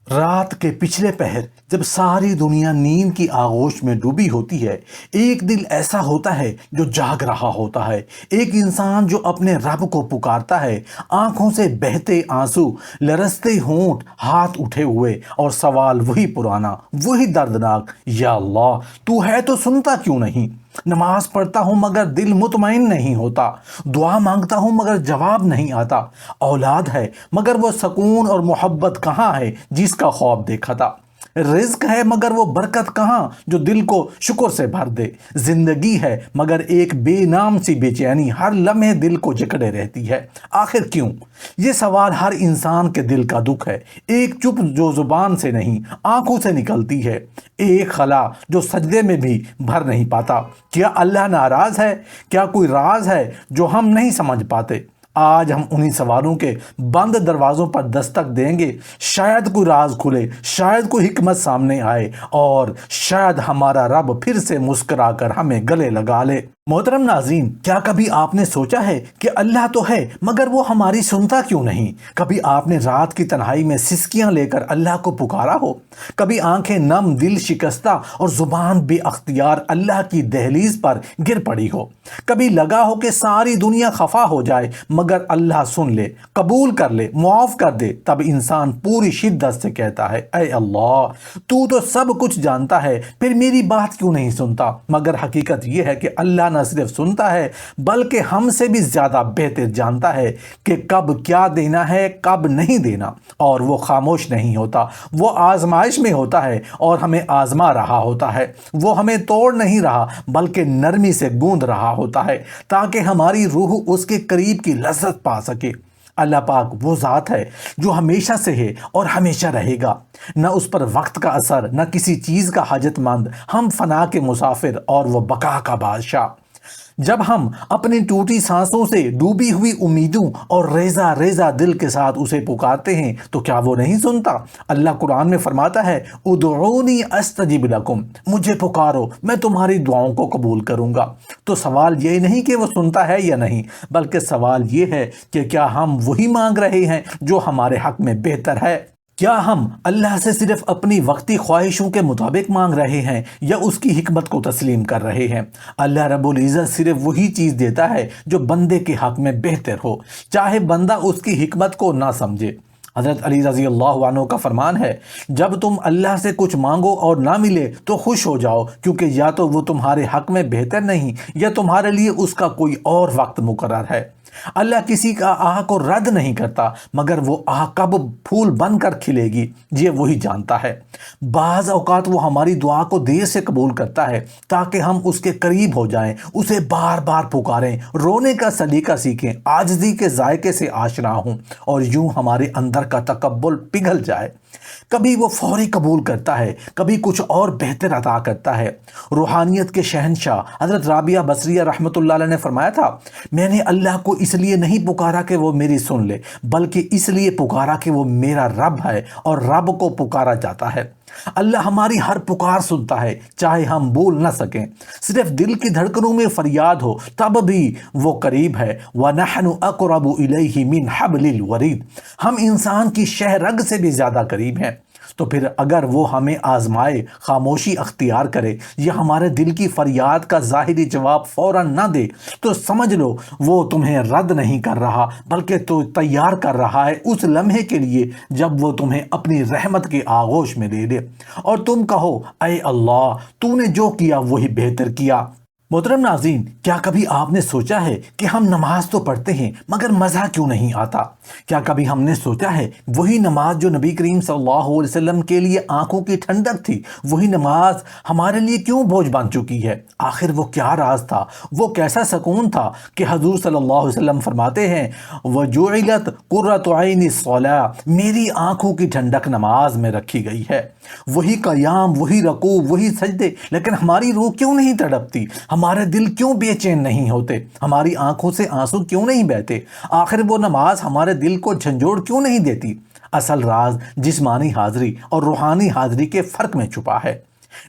رات کے پچھلے پہر جب ساری دنیا نیند کی آغوش میں ڈوبی ہوتی ہے، ایک دل ایسا ہوتا ہے جو جاگ رہا ہوتا ہے، ایک انسان جو اپنے رب کو پکارتا ہے، آنکھوں سے بہتے آنسو، لرزتے ہونٹ، ہاتھ اٹھے ہوئے، اور سوال وہی پرانا، وہی دردناک: یا اللہ، تو ہے تو سنتا کیوں نہیں؟ نماز پڑھتا ہوں مگر دل مطمئن نہیں ہوتا، دعا مانگتا ہوں مگر جواب نہیں آتا، اولاد ہے مگر وہ سکون اور محبت کہاں ہے جس کا خواب دیکھا تھا، رزق ہے مگر وہ برکت کہاں جو دل کو شکر سے بھر دے، زندگی ہے مگر ایک بے نام سی بے چینی ہر لمحے دل کو جکڑے رہتی ہے، آخر کیوں؟ یہ سوال ہر انسان کے دل کا دکھ ہے، ایک چپ جو زبان سے نہیں آنکھوں سے نکلتی ہے، ایک خلا جو سجدے میں بھی بھر نہیں پاتا۔ کیا اللہ ناراض ہے؟ کیا کوئی راز ہے جو ہم نہیں سمجھ پاتے؟ آج ہم انہی سوالوں کے بند دروازوں پر دستک دیں گے، شاید کوئی راز کھلے، شاید کوئی حکمت سامنے آئے، اور شاید ہمارا رب پھر سے مسکرا کر ہمیں گلے لگا لے۔ محترم ناظرین، کیا کبھی آپ نے سوچا ہے کہ اللہ تو ہے مگر وہ ہماری سنتا کیوں نہیں؟ کبھی آپ نے رات کی تنہائی میں سسکیاں لے کر اللہ کو پکارا ہو؟ کبھی آنکھیں نم، دل شکستہ اور زبان بے اختیار اللہ کی دہلیز پر گر پڑی ہو؟ کبھی لگا ہو کہ ساری دنیا خفا ہو جائے مگر اللہ سن لے، قبول کر لے، معاف کر دے؟ تب انسان پوری شدت سے کہتا ہے: اے اللہ، تو سب کچھ جانتا ہے، پھر میری بات کیوں نہیں سنتا؟ مگر حقیقت یہ ہے کہ اللہ نہ صرف سنتا ہے بلکہ ہم سے بھی زیادہ بہتر جانتا ہے کہ کب کیا دینا ہے، کب نہیں دینا، اور وہ خاموش نہیں ہوتا، وہ آزمائش میں ہوتا ہے اور ہمیں آزما رہا ہوتا ہے، وہ ہمیں توڑ نہیں رہا بلکہ نرمی سے گوندھ رہا ہوتا ہے تاکہ ہماری روح اس کے قریب کی لذت پا سکے۔ اللہ پاک وہ ذات ہے جو ہمیشہ سے ہے اور ہمیشہ رہے گا، نہ اس پر وقت کا اثر، نہ کسی چیز کا حاجت مند، ہم فنا کے مسافر اور وہ بقا کا بادشاہ۔ جب ہم اپنی ٹوٹی سانسوں سے، ڈوبی ہوئی امیدوں اور ریزہ ریزہ دل کے ساتھ اسے پکارتے ہیں تو کیا وہ نہیں سنتا؟ اللہ قرآن میں فرماتا ہے: ادعونی استجب لکم، مجھے پکارو میں تمہاری دعاؤں کو قبول کروں گا۔ تو سوال یہ نہیں کہ وہ سنتا ہے یا نہیں، بلکہ سوال یہ ہے کہ کیا ہم وہی مانگ رہے ہیں جو ہمارے حق میں بہتر ہے؟ کیا ہم اللہ سے صرف اپنی وقتی خواہشوں کے مطابق مانگ رہے ہیں یا اس کی حکمت کو تسلیم کر رہے ہیں؟ اللہ رب العزت صرف وہی چیز دیتا ہے جو بندے کے حق میں بہتر ہو، چاہے بندہ اس کی حکمت کو نہ سمجھے۔ حضرت علی رضی اللہ عنہ کا فرمان ہے: جب تم اللہ سے کچھ مانگو اور نہ ملے تو خوش ہو جاؤ، کیونکہ یا تو وہ تمہارے حق میں بہتر نہیں یا تمہارے لیے اس کا کوئی اور وقت مقرر ہے۔ اللہ کسی کا آہ کو رد نہیں کرتا مگر وہ آہ کب پھول بن کر کھلے گی یہ وہی جانتا ہے۔ بعض اوقات وہ ہماری دعا کو دیر سے قبول کرتا ہے تاکہ ہم اس کے قریب ہو جائیں، اسے بار بار پکاریں، رونے کا سلیقہ سیکھیں، عاجزی کے ذائقے سے آشنا ہوں، اور یوں ہمارے اندر کا تکبر پگھل جائے۔ کبھی وہ فوری قبول کرتا ہے، کبھی کچھ اور بہتر عطا کرتا ہے۔ روحانیت کے شہنشاہ حضرت رابعہ بصریہ رحمۃ اللہ علیہ نے فرمایا تھا: میں نے اللہ کو اس لیے نہیں پکارا کہ وہ میری سن لے، بلکہ اس لیے پکارا کہ وہ میرا رب ہے اور رب کو پکارا جاتا ہے۔ اللہ ہماری ہر پکار سنتا ہے، چاہے ہم بول نہ سکیں، صرف دل کی دھڑکنوں میں فریاد ہو تب بھی وہ قریب ہے۔ وَنَحْنُ أَقْرَبُ إِلَيْهِ مِنْ حَبْلِ الْوَرِيدِ، ہم انسان کی شہ رگ سے بھی زیادہ قریب ہیں۔ تو پھر اگر وہ ہمیں آزمائے، خاموشی اختیار کرے یا ہمارے دل کی فریاد کا ظاہری جواب فوراً نہ دے، تو سمجھ لو وہ تمہیں رد نہیں کر رہا بلکہ تو تیار کر رہا ہے اس لمحے کے لیے جب وہ تمہیں اپنی رحمت کے آغوش میں لے لے اور تم کہو: اے اللہ، تو نے جو کیا وہی بہتر کیا۔ محترم ناظرین، کیا کبھی آپ نے سوچا ہے کہ ہم نماز تو پڑھتے ہیں مگر مزہ کیوں نہیں آتا؟ کیا کبھی ہم نے سوچا ہے وہی نماز جو نبی کریم صلی اللہ علیہ وسلم کے لیے آنکھوں کی ٹھنڈک تھی، وہی نماز ہمارے لیے کیوں بوجھ بن چکی ہے؟ آخر وہ کیا راز تھا، وہ کیسا سکون تھا کہ حضور صلی اللہ علیہ وسلم فرماتے ہیں: وَجُعِلَتْ قُرَّةُ عَيْنِ الصَّلَاةِ، میری آنکھوں کی ٹھنڈک نماز میں رکھی گئی ہے۔ وہی قیام، وہی رکوع، وہی سجدے، لیکن ہماری روح کیوں نہیں تڑپتی؟ ہمارے دل کیوں بے چین نہیں ہوتے؟ ہماری آنکھوں سے آنسو کیوں نہیں بہتے؟ آخر وہ نماز ہمارے دل کو جھنجھوڑ کیوں نہیں دیتی؟ اصل راز جسمانی حاضری اور روحانی حاضری کے فرق میں چھپا ہے۔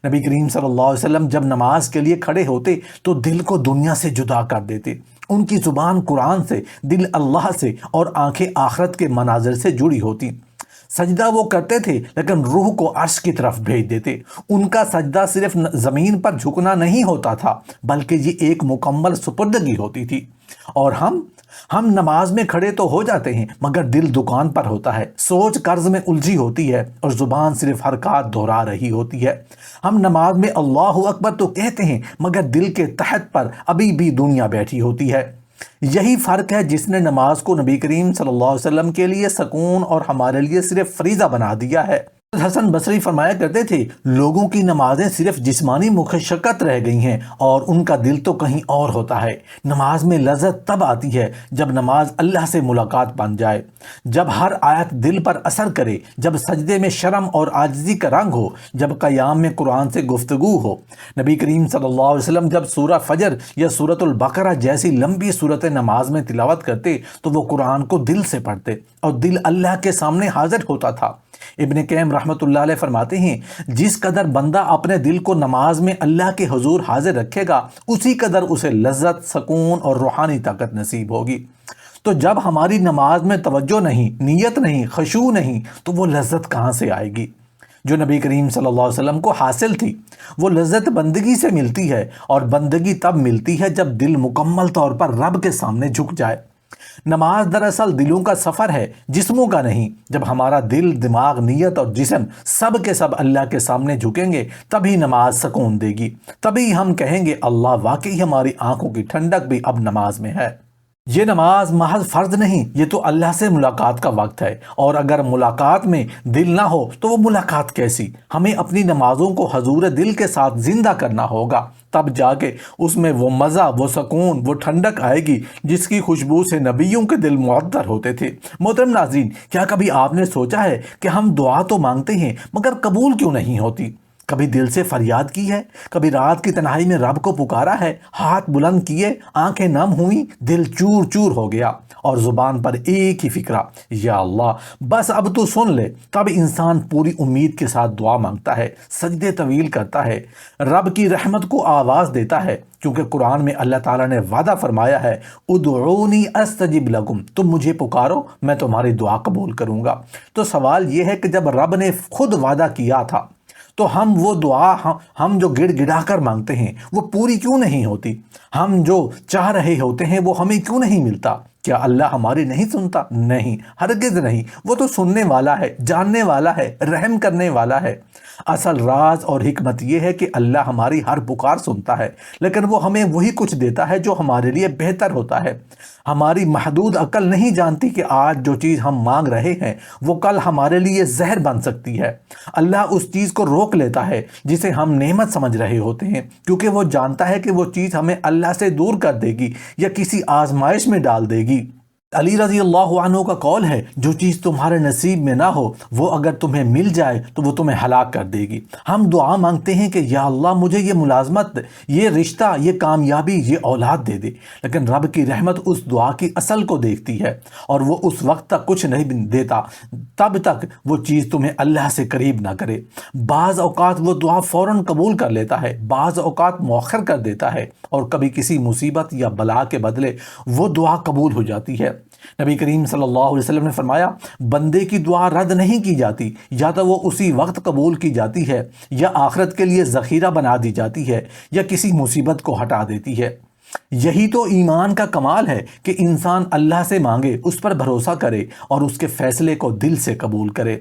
نبی کریم صلی اللہ علیہ وسلم جب نماز کے لیے کھڑے ہوتے تو دل کو دنیا سے جدا کر دیتے۔ ان کی زبان قرآن سے، دل اللہ سے اور آنکھیں آخرت کے مناظر سے جڑی ہوتی۔ سجدہ وہ کرتے تھے لیکن روح کو عرش کی طرف بھیج دیتے۔ ان کا سجدہ صرف زمین پر جھکنا نہیں ہوتا تھا بلکہ یہ ایک مکمل سپردگی ہوتی تھی۔ اور ہم نماز میں کھڑے تو ہو جاتے ہیں مگر دل دکان پر ہوتا ہے، سوچ قرض میں الجھی ہوتی ہے اور زبان صرف حرکات دہرا رہی ہوتی ہے۔ ہم نماز میں اللہ اکبر تو کہتے ہیں مگر دل کے تحت پر ابھی بھی دنیا بیٹھی ہوتی ہے۔ یہی فرق ہے جس نے نماز کو نبی کریم صلی اللہ علیہ وسلم کے لیے سکون اور ہمارے لیے صرف فریضہ بنا دیا ہے۔ حسن بصری فرمایا کرتے تھے، لوگوں کی نمازیں صرف جسمانی مشقت رہ گئی ہیں اور ان کا دل تو کہیں اور ہوتا ہے۔ نماز میں لذت تب آتی ہے جب نماز اللہ سے ملاقات بن جائے، جب ہر آیت دل پر اثر کرے، جب سجدے میں شرم اور عاجزی کا رنگ ہو، جب قیام میں قرآن سے گفتگو ہو۔ نبی کریم صلی اللہ علیہ وسلم جب سورہ فجر یا سورۃ البقرہ جیسی لمبی صورتیں نماز میں تلاوت کرتے تو وہ قرآن کو دل سے پڑھتے اور دل اللہ کے سامنے حاضر ہوتا تھا۔ ابن قیم رحمۃ اللہ علیہ فرماتے ہیں، جس قدر بندہ اپنے دل کو نماز میں اللہ کے حضور حاضر رکھے گا اسی قدر اسے لذت، سکون اور روحانی طاقت نصیب ہوگی۔ تو جب ہماری نماز میں توجہ نہیں، نیت نہیں، خشوع نہیں تو وہ لذت کہاں سے آئے گی جو نبی کریم صلی اللہ علیہ وسلم کو حاصل تھی؟ وہ لذت بندگی سے ملتی ہے، اور بندگی تب ملتی ہے جب دل مکمل طور پر رب کے سامنے جھک جائے۔ نماز دراصل دلوں کا سفر ہے، جسموں کا نہیں۔ جب ہمارا دل، دماغ، نیت اور جسم سب کے سب اللہ کے سامنے جھکیں گے تبھی نماز سکون دے گی، تبھی ہم کہیں گے اللہ واقعی ہماری آنکھوں کی ٹھنڈک بھی اب نماز میں ہے۔ یہ نماز محض فرض نہیں، یہ تو اللہ سے ملاقات کا وقت ہے، اور اگر ملاقات میں دل نہ ہو تو وہ ملاقات کیسی؟ ہمیں اپنی نمازوں کو حضور دل کے ساتھ زندہ کرنا ہوگا، تب جا کے اس میں وہ مزہ، وہ سکون، وہ ٹھنڈک آئے گی جس کی خوشبو سے نبیوں کے دل معطر ہوتے تھے۔ محترم ناظرین، کیا کبھی آپ نے سوچا ہے کہ ہم دعا تو مانگتے ہیں مگر قبول کیوں نہیں ہوتی؟ کبھی دل سے فریاد کی ہے، کبھی رات کی تنہائی میں رب کو پکارا ہے، ہاتھ بلند کیے، آنکھیں نم ہوئیں، دل چور چور ہو گیا اور زبان پر ایک ہی فکرہ، یا اللہ بس اب تو سن لے۔ تب انسان پوری امید کے ساتھ دعا مانگتا ہے، سجدے طویل کرتا ہے، رب کی رحمت کو آواز دیتا ہے، کیونکہ قرآن میں اللہ تعالیٰ نے وعدہ فرمایا ہے، ادعونی استجب لکم، تم مجھے پکارو میں تمہاری دعا قبول کروں گا۔ تو سوال یہ ہے کہ جب رب نے خود وعدہ کیا تھا تو ہم وہ دعا ہم جو گڑ گڑا کر مانگتے ہیں وہ پوری کیوں نہیں ہوتی؟ ہم جو چاہ رہے ہوتے ہیں وہ ہمیں کیوں نہیں ملتا؟ کیا اللہ ہماری نہیں سنتا؟ نہیں، ہرگز نہیں، وہ تو سننے والا ہے، جاننے والا ہے، رحم کرنے والا ہے۔ اصل راز اور حکمت یہ ہے کہ اللہ ہماری ہر پکار سنتا ہے، لیکن وہ ہمیں وہی کچھ دیتا ہے جو ہمارے لیے بہتر ہوتا ہے۔ ہماری محدود عقل نہیں جانتی کہ آج جو چیز ہم مانگ رہے ہیں وہ کل ہمارے لیے زہر بن سکتی ہے۔ اللہ اس چیز کو روک لیتا ہے جسے ہم نعمت سمجھ رہے ہوتے ہیں، کیونکہ وہ جانتا ہے کہ وہ چیز ہمیں اللہ سے دور کر دے گی یا کسی آزمائش میں ڈال دے گی۔ علی رضی اللہ عنہ کا قول ہے، جو چیز تمہارے نصیب میں نہ ہو وہ اگر تمہیں مل جائے تو وہ تمہیں ہلاک کر دے گی۔ ہم دعا مانگتے ہیں کہ یا اللہ مجھے یہ ملازمت، یہ رشتہ، یہ کامیابی، یہ اولاد دے دے، لیکن رب کی رحمت اس دعا کی اصل کو دیکھتی ہے اور وہ اس وقت تک کچھ نہیں دیتا تب تک وہ چیز تمہیں اللہ سے قریب نہ کرے۔ بعض اوقات وہ دعا فوراً قبول کر لیتا ہے، بعض اوقات مؤخر کر دیتا ہے، اور کبھی کسی مصیبت یا بلا کے بدلے وہ دعا قبول ہو جاتی ہے۔ نبی کریم صلی اللہ علیہ وسلم نے فرمایا، بندے کی دعا رد نہیں کی جاتی، یا تو وہ اسی وقت قبول کی جاتی ہے، یا آخرت کے لیے ذخیرہ بنا دی جاتی ہے، یا کسی مصیبت کو ہٹا دیتی ہے۔ یہی تو ایمان کا کمال ہے کہ انسان اللہ سے مانگے، اس پر بھروسہ کرے اور اس کے فیصلے کو دل سے قبول کرے۔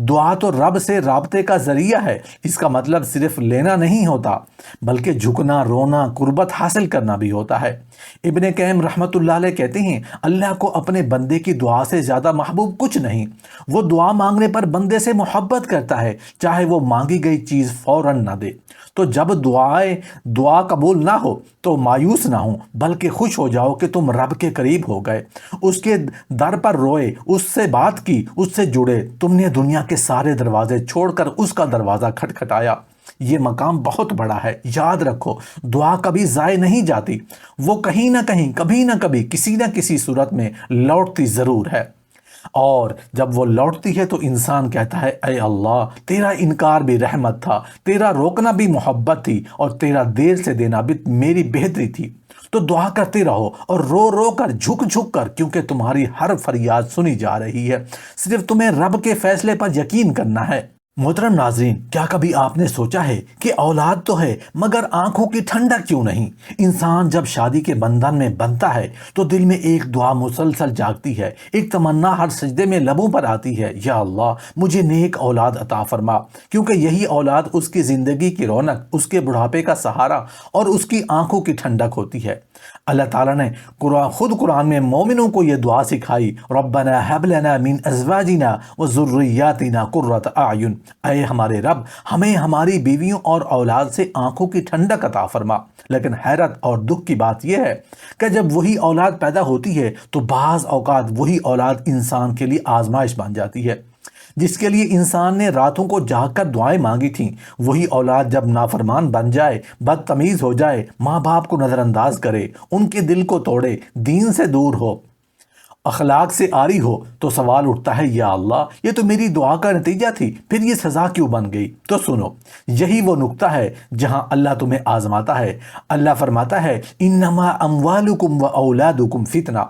دعا تو رب سے رابطے کا ذریعہ ہے، اس کا مطلب صرف لینا نہیں ہوتا بلکہ جھکنا، رونا، قربت حاصل کرنا بھی ہوتا ہے۔ ابن قیم رحمۃ اللہ علیہ کہتے ہیں، اللہ کو اپنے بندے کی دعا سے زیادہ محبوب کچھ نہیں۔ وہ دعا مانگنے پر بندے سے محبت کرتا ہے، چاہے وہ مانگی گئی چیز فوراً نہ دے۔ تو جب دعا قبول نہ ہو تو مایوس نہ ہو، بلکہ خوش ہو جاؤ کہ تم رب کے قریب ہو گئے، اس کے در پر روئے، اس سے بات کی، اس سے جڑے، تم نے دنیا کے سارے دروازے چھوڑ کر اس کا دروازہ کھٹکھٹایا۔ یہ مقام بہت بڑا ہے، یاد رکھو دعا کبھی ضائع نہیں جاتی، وہ کہیں نہ کہیں، کبھی نہ کبھی، کسی نہ کسی صورت میں لوٹتی ضرور ہے، اور جب وہ لوٹتی ہے تو انسان کہتا ہے، اے اللہ تیرا انکار بھی رحمت تھا، تیرا روکنا بھی محبت تھی، اور تیرا دیر سے دینا بھی میری بہتری تھی۔ تو دعا کرتے رہو اور رو رو کر جھک جھک کر، کیونکہ تمہاری ہر فریاد سنی جا رہی ہے۔ صرف تمہیں رب کے فیصلے پر یقین کرنا ہے۔ محترم ناظرین، کیا کبھی آپ نے سوچا ہے کہ اولاد تو ہے مگر آنکھوں کی ٹھنڈک کیوں نہیں؟ انسان جب شادی کے بندھن میں بنتا ہے تو دل میں ایک دعا مسلسل جاگتی ہے، ایک تمنا ہر سجدے میں لبوں پر آتی ہے، یا اللہ مجھے نیک اولاد عطا فرما، کیونکہ یہی اولاد اس کی زندگی کی رونق، اس کے بڑھاپے کا سہارا اور اس کی آنکھوں کی ٹھنڈک ہوتی ہے۔ اللہ تعالیٰ نے خود قرآن میں مومنوں کو یہ دعا سکھائی، ربنا ہب لنا من ازواجنا وذریاتنا قرۃ اعین، اے ہمارے رب ہمیں ہماری بیویوں اور اولاد سے آنکھوں کی ٹھنڈک عطا فرما۔ لیکن حیرت اور دکھ کی بات یہ ہے کہ جب وہی اولاد پیدا ہوتی ہے تو بعض اوقات وہی اولاد انسان کے لیے آزمائش بن جاتی ہے۔ جس کے لیے انسان نے راتوں کو جاگ کر دعائیں مانگی تھیں، وہی اولاد جب نافرمان بن جائے، بدتمیز ہو جائے، ماں باپ کو نظر انداز کرے، ان کے دل کو توڑے، دین سے دور ہو، اخلاق سے عاری ہو، تو سوال اٹھتا ہے، یا اللہ یہ تو میری دعا کا نتیجہ تھی، پھر یہ سزا کیوں بن گئی؟ تو سنو، یہی وہ نقطہ ہے جہاں اللہ تمہیں آزماتا ہے۔ اللہ فرماتا ہے، انما اموالکم و اولادکم فتنہ،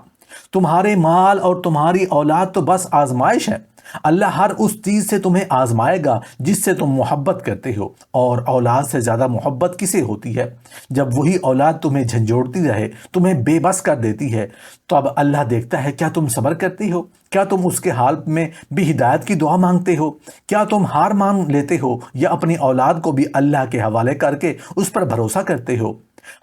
تمہارے مال اور تمہاری اولاد تو بس آزمائش ہے۔ اللہ ہر اس چیز سے تمہیں آزمائے گا جس سے تم محبت کرتے ہو، اور اولاد سے زیادہ محبت کسے ہوتی ہے؟ جب وہی اولاد تمہیں جھنجھوڑتی رہے، تمہیں بے بس کر دیتی ہے، تو اب اللہ دیکھتا ہے کیا تم صبر کرتی ہو؟ کیا تم اس کے حال میں بھی ہدایت کی دعا مانگتے ہو؟ کیا تم ہار مان لیتے ہو یا اپنی اولاد کو بھی اللہ کے حوالے کر کے اس پر بھروسہ کرتے ہو؟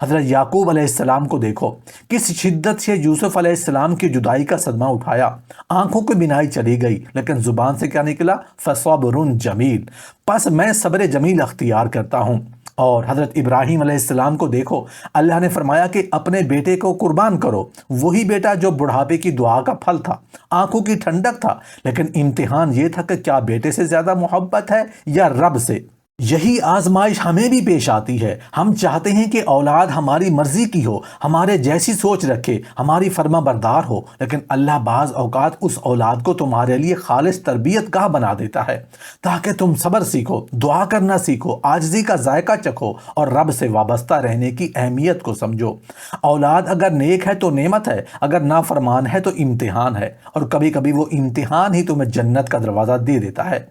حضرت یعقوب علیہ السلام کو دیکھو، کس شدت سے یوسف علیہ السلام کی جدائی کا صدمہ اٹھایا، آنکھوں کی بینائی چلی گئی، لیکن زبان سے کیا نکلا؟ فصبر جمیل، پس میں صبر جمیل اختیار کرتا ہوں۔ اور حضرت ابراہیم علیہ السلام کو دیکھو، اللہ نے فرمایا کہ اپنے بیٹے کو قربان کرو، وہی بیٹا جو بڑھاپے کی دعا کا پھل تھا، آنکھوں کی ٹھنڈک تھا، لیکن امتحان یہ تھا کہ کیا بیٹے سے زیادہ محبت ہے یا رب سے؟ یہی آزمائش ہمیں بھی پیش آتی ہے۔ ہم چاہتے ہیں کہ اولاد ہماری مرضی کی ہو، ہمارے جیسی سوچ رکھے، ہماری فرما بردار ہو، لیکن اللہ بعض اوقات اس اولاد کو تمہارے لیے خالص تربیت گاہ بنا دیتا ہے تاکہ تم صبر سیکھو، دعا کرنا سیکھو، عاجزی کا ذائقہ چکھو اور رب سے وابستہ رہنے کی اہمیت کو سمجھو۔ اولاد اگر نیک ہے تو نعمت ہے، اگر نافرمان ہے تو امتحان ہے، اور کبھی کبھی وہ امتحان ہی تمہیں جنت کا دروازہ دے دیتا ہے۔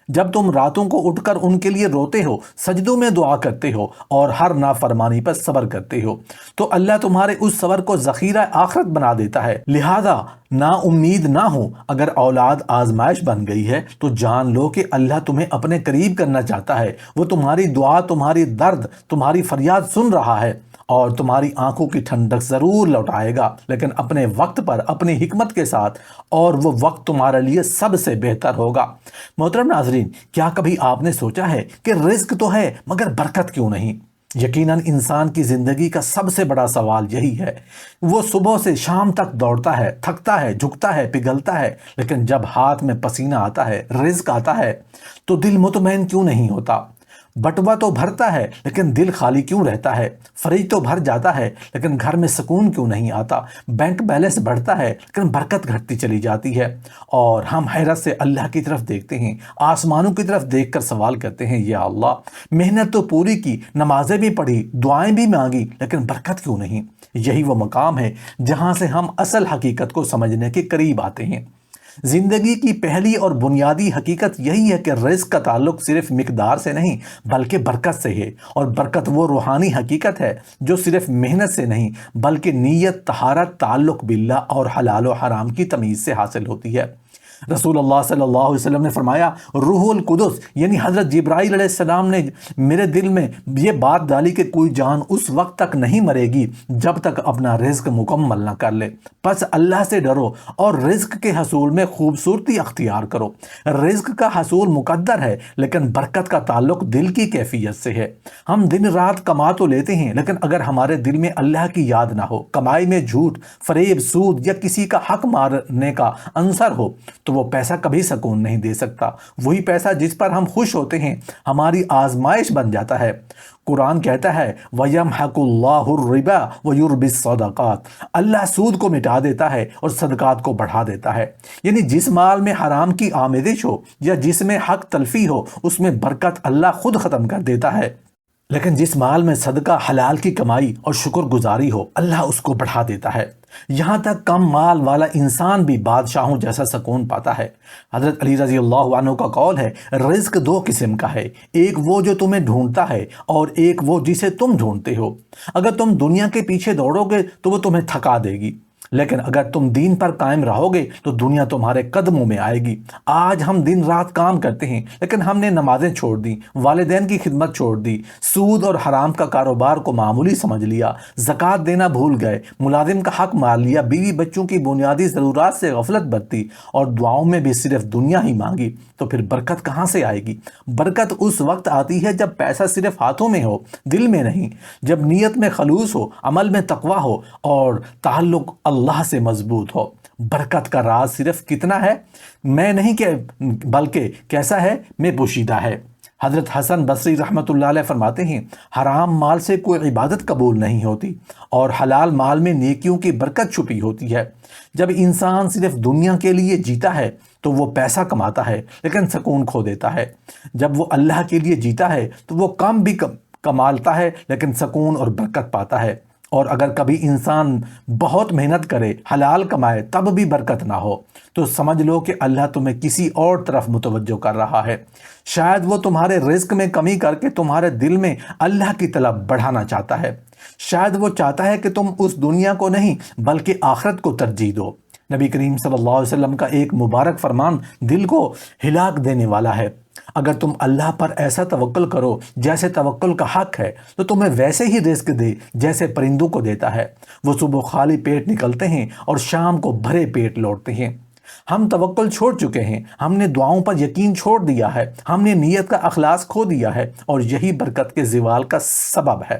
جب تم راتوں کو اٹھ کر ان کے لیے روتے ہو، سجدوں میں دعا کرتے ہو اور ہر نافرمانی پر صبر کرتے ہو، تو اللہ تمہارے اس صبر کو ذخیرہ آخرت بنا دیتا ہے۔ لہذا نا امید نہ ہو، اگر اولاد آزمائش بن گئی ہے تو جان لو کہ اللہ تمہیں اپنے قریب کرنا چاہتا ہے۔ وہ تمہاری دعا، تمہاری درد، تمہاری فریاد سن رہا ہے اور تمہاری آنکھوں کی ٹھنڈک ضرور لوٹائے گا، لیکن اپنے وقت پر، اپنی حکمت کے ساتھ، اور وہ وقت تمہارے لیے سب سے بہتر ہوگا۔ محترم ناظرین، کیا کبھی آپ نے سوچا ہے کہ رزق تو ہے مگر برکت کیوں نہیں؟ یقیناً انسان کی زندگی کا سب سے بڑا سوال یہی ہے۔ وہ صبح سے شام تک دوڑتا ہے، تھکتا ہے، جھکتا ہے، پگھلتا ہے، لیکن جب ہاتھ میں پسینہ آتا ہے، رزق آتا ہے، تو دل مطمئن کیوں نہیں ہوتا؟ بٹوا تو بھرتا ہے لیکن دل خالی کیوں رہتا ہے؟ فریج تو بھر جاتا ہے لیکن گھر میں سکون کیوں نہیں آتا؟ بینک بیلنس بڑھتا ہے لیکن برکت گھٹتی چلی جاتی ہے، اور ہم حیرت سے اللہ کی طرف دیکھتے ہیں، آسمانوں کی طرف دیکھ کر سوال کرتے ہیں، یا اللہ محنت تو پوری کی، نمازیں بھی پڑھی، دعائیں بھی مانگی، لیکن برکت کیوں نہیں؟ یہی وہ مقام ہے جہاں سے ہم اصل حقیقت کو سمجھنے کے قریب آتے ہیں۔ زندگی کی پہلی اور بنیادی حقیقت یہی ہے کہ رزق کا تعلق صرف مقدار سے نہیں بلکہ برکت سے ہے، اور برکت وہ روحانی حقیقت ہے جو صرف محنت سے نہیں بلکہ نیت، طہارت، تعلق باللہ اور حلال و حرام کی تمیز سے حاصل ہوتی ہے۔ رسول اللہ صلی اللہ علیہ وسلم نے فرمایا، روح القدس یعنی حضرت جبرائیل علیہ السلام نے میرے دل میں یہ بات ڈالی کہ کوئی جان اس وقت تک نہیں مرے گی جب تک اپنا رزق مکمل نہ کر لے۔ پس اللہ سے ڈرو اور رزق کے حصول میں خوبصورتی اختیار کرو۔ رزق کا حصول مقدر ہے لیکن برکت کا تعلق دل کی کیفیت سے ہے۔ ہم دن رات کما تو لیتے ہیں، لیکن اگر ہمارے دل میں اللہ کی یاد نہ ہو، کمائی میں جھوٹ، فریب، سود یا کسی کا حق مارنے کا عنصر ہو، تو وہ پیسہ کبھی سکون نہیں دے سکتا۔ وہی پیسہ جس پر ہم خوش ہوتے ہیں ہماری آزمائش بن جاتا ہے۔ قرآن کہتا ہے، وَيَمْحَقُ اللَّهُ الرِّبَا وَيُرْبِي الصَّدَقَاتِ، اللہ سود کو مٹا دیتا ہے اور صدقات کو بڑھا دیتا ہے۔ یعنی جس مال میں حرام کی آمیزش ہو یا جس میں حق تلفی ہو، اس میں برکت اللہ خود ختم کر دیتا ہے۔ لیکن جس مال میں صدقہ، حلال کی کمائی اور شکر گزاری ہو، اللہ اس کو بڑھا دیتا ہے۔ یہاں تک کم مال والا انسان بھی بادشاہوں جیسا سکون پاتا ہے۔ حضرت علی رضی اللہ عنہ کا قول ہے، رزق دو قسم کا ہے، ایک وہ جو تمہیں ڈھونڈتا ہے اور ایک وہ جسے تم ڈھونڈتے ہو۔ اگر تم دنیا کے پیچھے دوڑو گے تو وہ تمہیں تھکا دے گی، لیکن اگر تم دین پر قائم رہو گے تو دنیا تمہارے قدموں میں آئے گی۔ آج ہم دن رات کام کرتے ہیں، لیکن ہم نے نمازیں چھوڑ دی، والدین کی خدمت چھوڑ دی، سود اور حرام کا کاروبار کو معمولی سمجھ لیا، زکوٰۃ دینا بھول گئے، ملازم کا حق مار لیا، بیوی بچوں کی بنیادی ضرورات سے غفلت برتی اور دعاؤں میں بھی صرف دنیا ہی مانگی، تو پھر برکت کہاں سے آئے گی؟ برکت اس وقت آتی ہے جب پیسہ صرف ہاتھوں میں ہو، دل میں نہیں، جب نیت میں خلوص ہو، عمل میں تقویٰ ہو اور تعلق اللہ سے مضبوط ہو۔ برکت کا راز صرف کتنا ہے میں نہیں کہ بلکہ کیسا ہے میں پوشیدہ ہے۔ حضرت حسن بصری رحمۃ اللہ علیہ فرماتے ہیں، حرام مال سے کوئی عبادت قبول نہیں ہوتی اور حلال مال میں نیکیوں کی برکت چھپی ہوتی ہے۔ جب انسان صرف دنیا کے لیے جیتا ہے تو وہ پیسہ کماتا ہے لیکن سکون کھو دیتا ہے۔ جب وہ اللہ کے لیے جیتا ہے تو وہ کم بھی کمالتا ہے لیکن سکون اور برکت پاتا ہے۔ اور اگر کبھی انسان بہت محنت کرے، حلال کمائے، تب بھی برکت نہ ہو تو سمجھ لو کہ اللہ تمہیں کسی اور طرف متوجہ کر رہا ہے۔ شاید وہ تمہارے رزق میں کمی کر کے تمہارے دل میں اللہ کی طلب بڑھانا چاہتا ہے۔ شاید وہ چاہتا ہے کہ تم اس دنیا کو نہیں بلکہ آخرت کو ترجیح دو۔ نبی کریم صلی اللہ علیہ وسلم کا ایک مبارک فرمان دل کو ہلاک دینے والا ہے، اگر تم اللہ پر ایسا توکل کرو جیسے توکل کا حق ہے تو تمہیں ویسے ہی رزق دے جیسے پرندوں کو دیتا ہے۔ وہ صبح خالی پیٹ نکلتے ہیں اور شام کو بھرے پیٹ لوٹتے ہیں۔ ہم توکل چھوڑ چکے ہیں، ہم نے دعاؤں پر یقین چھوڑ دیا ہے، ہم نے نیت کا اخلاص کھو دیا ہے اور یہی برکت کے زوال کا سبب ہے۔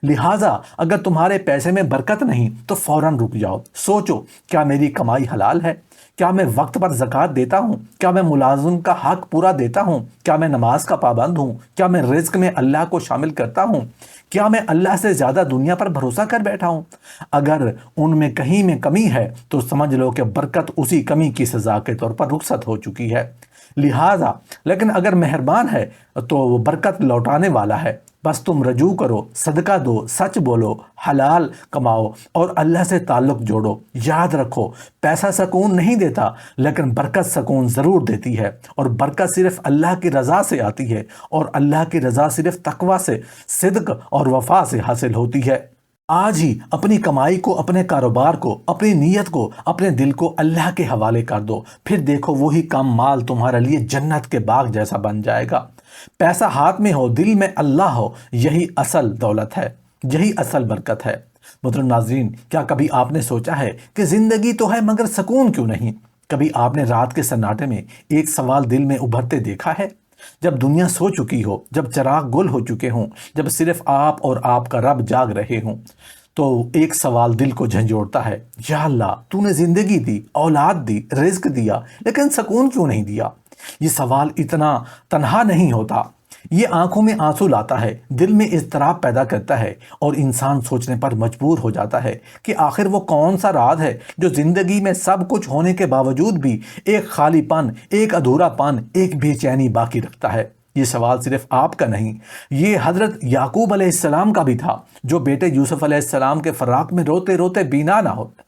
لہٰذا اگر تمہارے پیسے میں برکت نہیں تو فوراً رک جاؤ، سوچو کیا میری کمائی حلال ہے؟ کیا میں وقت پر زکوٰۃ دیتا ہوں؟ کیا میں ملازم کا حق پورا دیتا ہوں؟ کیا میں نماز کا پابند ہوں؟ کیا میں رزق میں اللہ کو شامل کرتا ہوں؟ کیا میں اللہ سے زیادہ دنیا پر بھروسہ کر بیٹھا ہوں؟ اگر ان میں کہیں میں کمی ہے تو سمجھ لو کہ برکت اسی کمی کی سزا کے طور پر رخصت ہو چکی ہے۔ لہٰذا لیکن اگر مہربان ہے تو وہ برکت لوٹانے والا ہے، بس تم رجوع کرو، صدقہ دو، سچ بولو، حلال کماؤ اور اللہ سے تعلق جوڑو۔ یاد رکھو، پیسہ سکون نہیں دیتا لیکن برکت سکون ضرور دیتی ہے، اور برکت صرف اللہ کی رضا سے آتی ہے، اور اللہ کی رضا صرف تقویٰ سے، صدق اور وفا سے حاصل ہوتی ہے۔ آج ہی اپنی کمائی کو، اپنے کاروبار کو، اپنی نیت کو، اپنے دل کو اللہ کے حوالے کر دو، پھر دیکھو وہی کم مال تمہارے لیے جنت کے باغ جیسا بن جائے گا۔ پیسہ ہاتھ میں ہو، دل میں اللہ ہو، یہی اصل دولت ہے، یہی اصل برکت ہے۔ محترم ناظرین، کیا کبھی آپ نے سوچا ہے کہ زندگی تو ہے مگر سکون کیوں نہیں؟ کبھی آپ نے رات کے سناٹے میں ایک سوال دل میں ابھرتے دیکھا ہے؟ جب دنیا سو چکی ہو، جب چراغ گل ہو چکے ہوں، جب صرف آپ اور آپ کا رب جاگ رہے ہوں، تو ایک سوال دل کو جھنجھوڑتا ہے، یا اللہ تو نے زندگی دی، اولاد دی، رزق دیا، لیکن سکون کیوں نہیں دیا؟ یہ سوال اتنا تنہا نہیں ہوتا، یہ آنکھوں میں آنسو لاتا ہے، دل میں اضطراب پیدا کرتا ہے، اور انسان سوچنے پر مجبور ہو جاتا ہے کہ آخر وہ کون سا راز ہے جو زندگی میں سب کچھ ہونے کے باوجود بھی ایک خالی پن، ایک ادھورا پن، ایک بے چینی باقی رکھتا ہے۔ یہ سوال صرف آپ کا نہیں، یہ حضرت یعقوب علیہ السلام کا بھی تھا، جو بیٹے یوسف علیہ السلام کے فراق میں روتے روتے بینا نہ ہوتے۔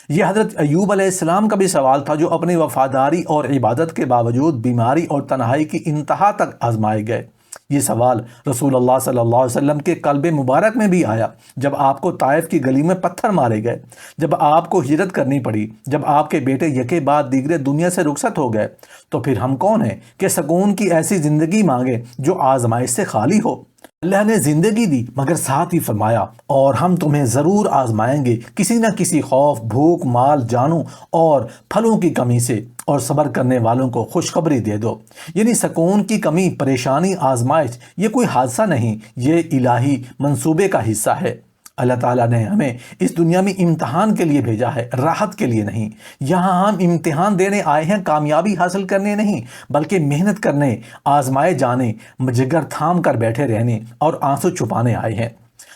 یہ حضرت ایوب علیہ السلام کا بھی سوال تھا، جو اپنی وفاداری اور عبادت کے باوجود بیماری اور تنہائی کی انتہا تک آزمائے گئے۔ یہ سوال رسول اللہ صلی اللہ علیہ وسلم کے قلب مبارک میں بھی آیا، جب آپ کو طائف کی گلی میں پتھر مارے گئے، جب آپ کو ہجرت کرنی پڑی، جب آپ کے بیٹے یکے بعد دیگرے دنیا سے رخصت ہو گئے، تو پھر ہم کون ہیں کہ سکون کی ایسی زندگی مانگے جو آزمائش سے خالی ہو؟ اللہ نے زندگی دی مگر ساتھ ہی فرمایا، اور ہم تمہیں ضرور آزمائیں گے کسی نہ کسی خوف، بھوک، مال، جانوں اور پھلوں کی کمی سے، اور صبر کرنے والوں کو خوشخبری دے دو۔ یعنی سکون کی کمی، پریشانی، آزمائش یہ کوئی حادثہ نہیں، یہ الہی منصوبے کا حصہ ہے۔ اللہ تعالیٰ نے ہمیں اس دنیا میں امتحان کے لیے بھیجا ہے، راحت کے لیے نہیں۔ یہاں ہم امتحان دینے آئے ہیں، کامیابی حاصل کرنے نہیں، بلکہ محنت کرنے، آزمائے جانے، جگر تھام کر بیٹھے رہنے اور آنسو چھپانے آئے ہیں۔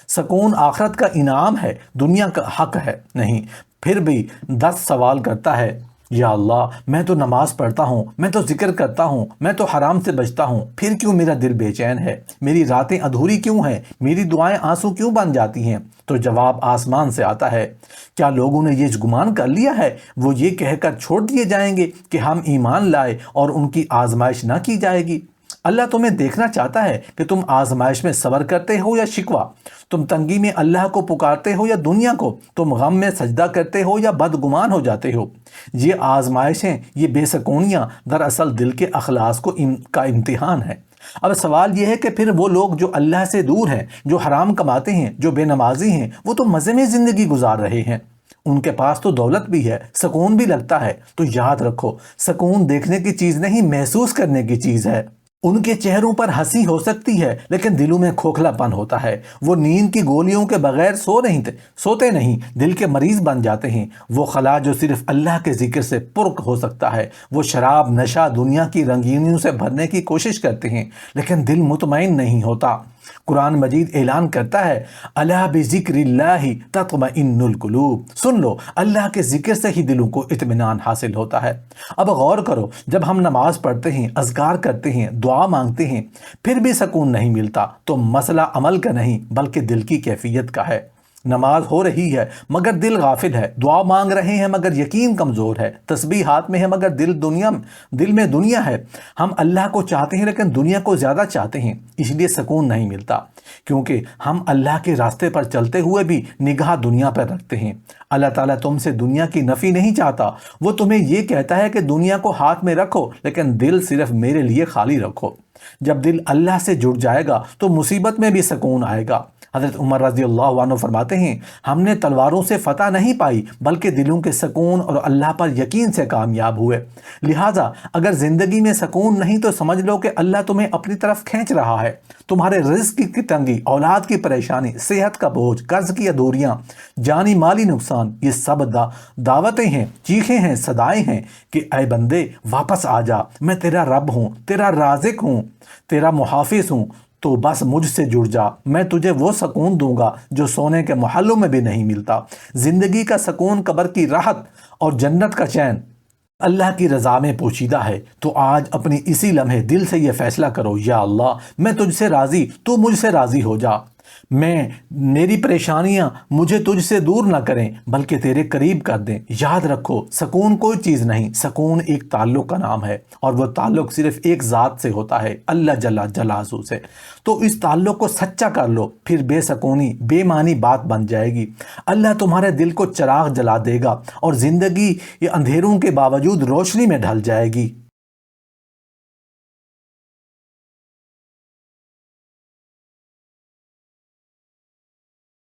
سکون آخرت کا انعام ہے، دنیا کا حق ہے نہیں۔ پھر بھی 10 سوال کرتا ہے یا اللہ میں تو نماز پڑھتا ہوں، میں تو ذکر کرتا ہوں، میں تو حرام سے بچتا ہوں، پھر کیوں میرا دل بے چین ہے؟ میری راتیں ادھوری کیوں ہیں؟ میری دعائیں آنسو کیوں بن جاتی ہیں؟ تو جواب آسمان سے آتا ہے، کیا لوگوں نے یہ گمان کر لیا ہے وہ یہ کہہ کر چھوڑ دیے جائیں گے کہ ہم ایمان لائے اور ان کی آزمائش نہ کی جائے گی؟ اللہ تمہیں دیکھنا چاہتا ہے کہ تم آزمائش میں صبر کرتے ہو یا شکوہ، تم تنگی میں اللہ کو پکارتے ہو یا دنیا کو، تم غم میں سجدہ کرتے ہو یا بدگمان ہو جاتے ہو۔ یہ آزمائشیں، یہ بے سکونیاں دراصل دل کے اخلاص کا امتحان ہے۔ اب سوال یہ ہے کہ پھر وہ لوگ جو اللہ سے دور ہیں، جو حرام کماتے ہیں، جو بے نمازی ہیں، وہ تو مزے میں زندگی گزار رہے ہیں، ان کے پاس تو دولت بھی ہے، سکون بھی لگتا ہے۔ تو یاد رکھو، سکون دیکھنے کی چیز نہیں، محسوس کرنے کی چیز ہے۔ ان کے چہروں پر ہنسی ہو سکتی ہے لیکن دلوں میں کھوکھلا پن ہوتا ہے۔ وہ نیند کی گولیوں کے بغیر سوتے نہیں، دل کے مریض بن جاتے ہیں۔ وہ خلا جو صرف اللہ کے ذکر سے پرک ہو سکتا ہے، وہ شراب، نشہ، دنیا کی رنگینیوں سے بھرنے کی کوشش کرتے ہیں لیکن دل مطمئن نہیں ہوتا۔ قرآن مجید اعلان کرتا ہے، الا بذکر اللہ تطمئن القلوب، سن لو، اللہ کے ذکر سے ہی دلوں کو اطمینان حاصل ہوتا ہے۔ اب غور کرو، جب ہم نماز پڑھتے ہیں، اذکار کرتے ہیں، دعا مانگتے ہیں، پھر بھی سکون نہیں ملتا تو مسئلہ عمل کا نہیں بلکہ دل کی کیفیت کا ہے۔ نماز ہو رہی ہے مگر دل غافل ہے، دعا مانگ رہے ہیں مگر یقین کمزور ہے، تسبیح ہاتھ میں ہے مگر دل میں دنیا ہے۔ ہم اللہ کو چاہتے ہیں لیکن دنیا کو زیادہ چاہتے ہیں، اس لیے سکون نہیں ملتا، کیونکہ ہم اللہ کے راستے پر چلتے ہوئے بھی نگاہ دنیا پر رکھتے ہیں۔ اللہ تعالیٰ تم سے دنیا کی نفی نہیں چاہتا، وہ تمہیں یہ کہتا ہے کہ دنیا کو ہاتھ میں رکھو لیکن دل صرف میرے لیے خالی رکھو۔ جب دل اللہ سے جڑ جائے گا تو مصیبت میں بھی سکون آئے گا۔ حضرت عمر رضی اللہ عنہ فرماتے ہیں، ہم نے تلواروں سے فتح نہیں پائی بلکہ دلوں کے سکون اور اللہ پر یقین سے کامیاب ہوئے۔ لہٰذا اگر زندگی میں سکون نہیں تو سمجھ لو کہ اللہ تمہیں اپنی طرف کھینچ رہا ہے۔ تمہارے رزق کی تنگی، اولاد کی پریشانی، صحت کا بوجھ، قرض کی ادھوریاں، جانی مالی نقصان، یہ سب دعوتیں ہیں، چیخیں ہیں، صدائیں ہیں کہ اے بندے واپس آ جا، میں تیرا رب ہوں، تیرا رازق ہوں، تیرا محافظ ہوں، تو بس مجھ سے جڑ جا، میں تجھے وہ سکون دوں گا جو سونے کے محلوں میں بھی نہیں ملتا۔ زندگی کا سکون، قبر کی راحت اور جنت کا چین اللہ کی رضا میں پوشیدہ ہے۔ تو آج اپنی اسی لمحے دل سے یہ فیصلہ کرو، یا اللہ میں تجھ سے راضی، تو مجھ سے راضی ہو جا۔ میری پریشانیاں مجھے تجھ سے دور نہ کریں بلکہ تیرے قریب کر دیں۔ یاد رکھو، سکون کوئی چیز نہیں، سکون ایک تعلق کا نام ہے، اور وہ تعلق صرف ایک ذات سے ہوتا ہے، اللہ جل جلالہ سے۔ تو اس تعلق کو سچا کر لو، پھر بے سکونی بے معنی بات بن جائے گی۔ اللہ تمہارے دل کو چراغ جلا دے گا اور زندگی یہ اندھیروں کے باوجود روشنی میں ڈھل جائے گی۔